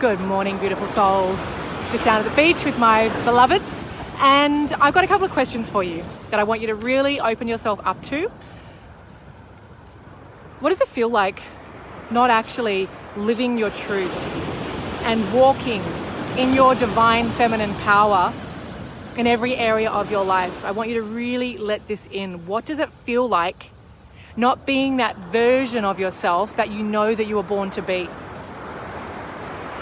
Good morning, beautiful souls. Just down at the beach with my beloveds, and I've got a couple of questions for you that I want you to really open yourself up to. What does it feel like not actually living your truth and walking in your divine feminine power in every area of your life? I want you to really let this in. What does it feel like not being that version of yourself that you know that you were born to be?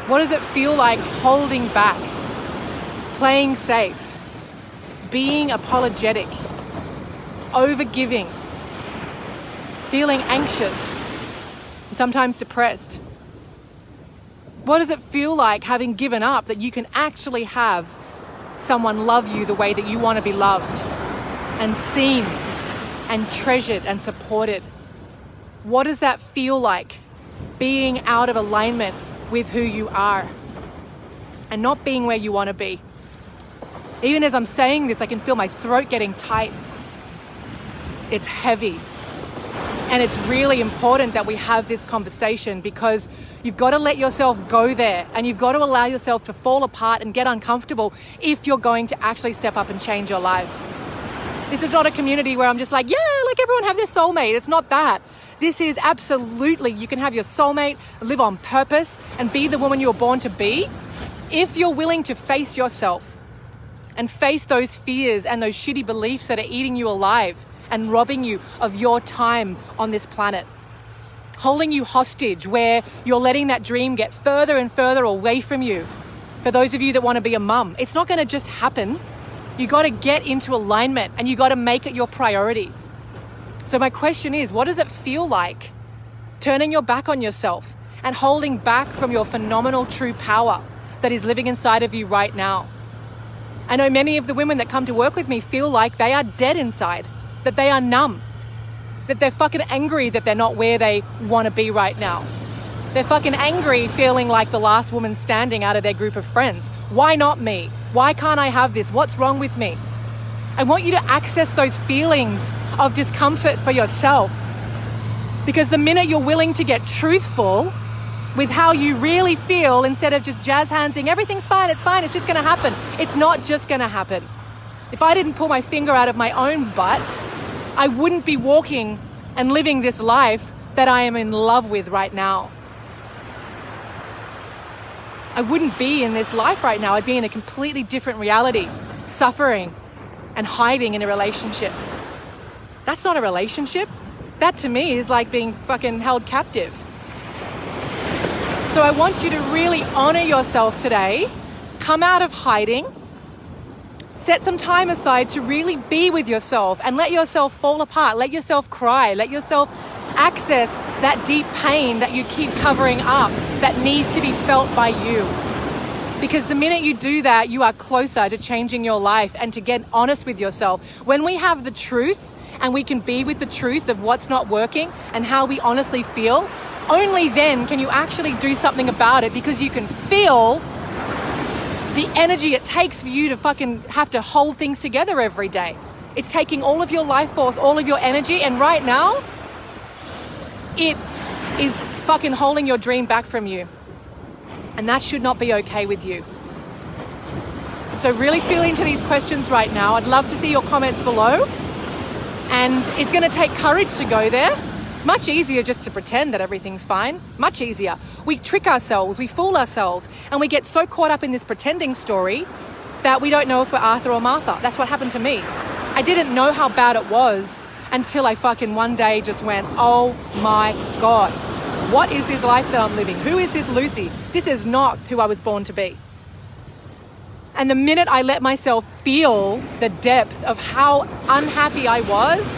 What does it feel like holding back, playing safe, being apologetic, overgiving, feeling anxious, and sometimes depressed? What does it feel like having given up that you can actually have someone love you the way that you want to be loved and seen and treasured and supported? What does that feel like, being out of alignment with who you are and not being where you want to be? Even as I'm saying this, I can feel my throat getting tight. It's heavy. And it's really important that we have this conversation, because you've got to let yourself go there, and you've got to allow yourself to fall apart and get uncomfortable if you're going to actually step up and change your life. This is not a community where I'm just like, yeah, like everyone have their soulmate. It's not that. This is absolutely, you can have your soulmate, live on purpose, and be the woman you were born to be if you're willing to face yourself and face those fears and those shitty beliefs that are eating you alive and robbing you of your time on this planet, holding you hostage, where you're letting that dream get further and further away from you. For those of you that want to be a mum, it's not going to just happen. You got to get into alignment, and you got to make it your priority. So my question is, what does it feel like turning your back on yourself and holding back from your phenomenal true power that is living inside of you right now? I know many of the women that come to work with me feel like they are dead inside, that they are numb, that they're fucking angry that they're not where they want to be right now. They're fucking angry, feeling like the last woman standing out of their group of friends. Why not me? Why can't I have this? What's wrong with me? I want you to access those feelings of discomfort for yourself, because the minute you're willing to get truthful with how you really feel, instead of just jazz handsing, everything's fine, it's just going to happen. It's not just going to happen. If I didn't pull my finger out of my own butt, I wouldn't be walking and living this life that I am in love with right now. I wouldn't be in this life right now. I'd be in a completely different reality, suffering and hiding in a relationship. That's not a relationship. That to me is like being fucking held captive. So I want you to really honor yourself today. Come out of hiding. Set some time aside to really be with yourself and let yourself fall apart. Let yourself cry. Let yourself access that deep pain that you keep covering up, that needs to be felt by you. Because the minute you do that, you are closer to changing your life and to get honest with yourself. When we have the truth and we can be with the truth of what's not working and how we honestly feel, only then can you actually do something about it, because you can feel the energy it takes for you to fucking have to hold things together every day. It's taking all of your life force, all of your energy, and right now, it is fucking holding your dream back from you. And that should not be okay with you. So really feel into these questions right now. I'd love to see your comments below. And it's going to take courage to go there. It's much easier just to pretend that everything's fine. Much easier. We trick ourselves, we fool ourselves, and we get so caught up in this pretending story that we don't know if we're Arthur or Martha. That's what happened to me. I didn't know how bad it was until I fucking one day just went, oh my God. What is this life that I'm living? Who is this Lucy? This is not who I was born to be. And the minute I let myself feel the depth of how unhappy I was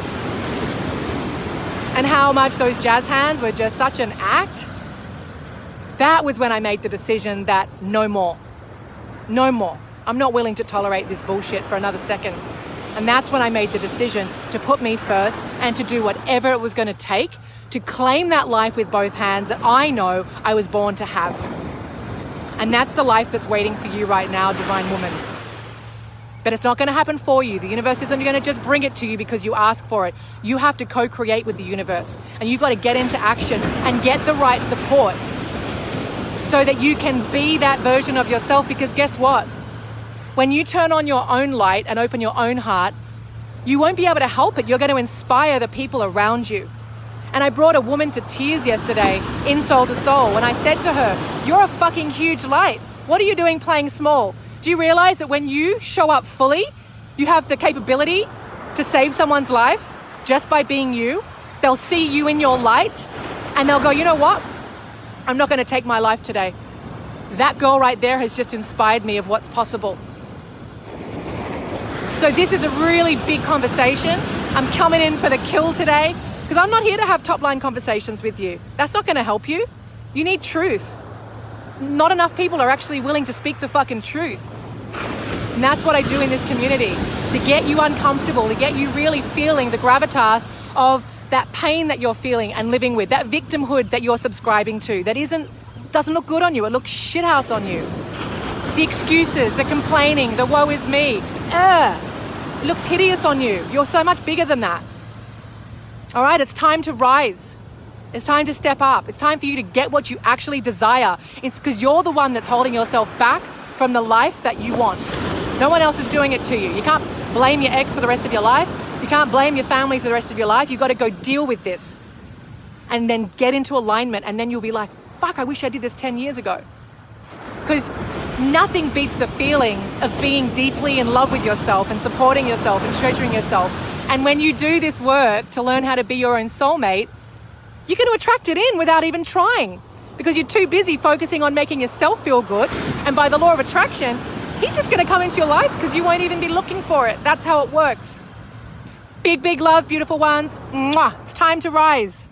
and how much those jazz hands were just such an act, that was when I made the decision that no more. No more. I'm not willing to tolerate this bullshit for another second. And that's when I made the decision to put me first and to do whatever it was going to take to claim that life with both hands that I know I was born to have. And that's the life that's waiting for you right now, divine woman. But it's not going to happen for you. The universe isn't going to just bring it to you because you ask for it. You have to co-create with the universe. And you've got to get into action and get the right support so that you can be that version of yourself. Because guess what? When you turn on your own light and open your own heart, you won't be able to help it. You're going to inspire the people around you. And I brought a woman to tears yesterday in Soul to Soul when I said to her, you're a fucking huge light. What are you doing playing small? Do you realize that when you show up fully, you have the capability to save someone's life just by being you? They'll see you in your light and they'll go, you know what? I'm not going to take my life today. That girl right there has just inspired me of what's possible. So this is a really big conversation. I'm coming in for the kill today because I'm not here to have top line conversations with you. That's not going to help you. You need truth. Not enough people are actually willing to speak the fucking truth. And that's what I do in this community, to get you uncomfortable, to get you really feeling the gravitas of that pain that you're feeling and living with, that victimhood that you're subscribing to, that doesn't look good on you, it looks shithouse on you. The excuses, the complaining, the woe is me, it looks hideous on you. You're so much bigger than that. All right, it's time to rise. It's time to step up. It's time for you to get what you actually desire. It's because you're the one that's holding yourself back from the life that you want. No one else is doing it to you. You can't blame your ex for the rest of your life. You can't blame your family for the rest of your life. You've got to go deal with this and then get into alignment. And then you'll be like, fuck, I wish I did this 10 years ago. Because nothing beats the feeling of being deeply in love with yourself and supporting yourself and treasuring yourself. And when you do this work to learn how to be your own soulmate, you're going to attract it in without even trying, because you're too busy focusing on making yourself feel good. And by the law of attraction, he's just going to come into your life because you won't even be looking for it. That's how it works. Big, big love, beautiful ones. Mwah. It's time to rise.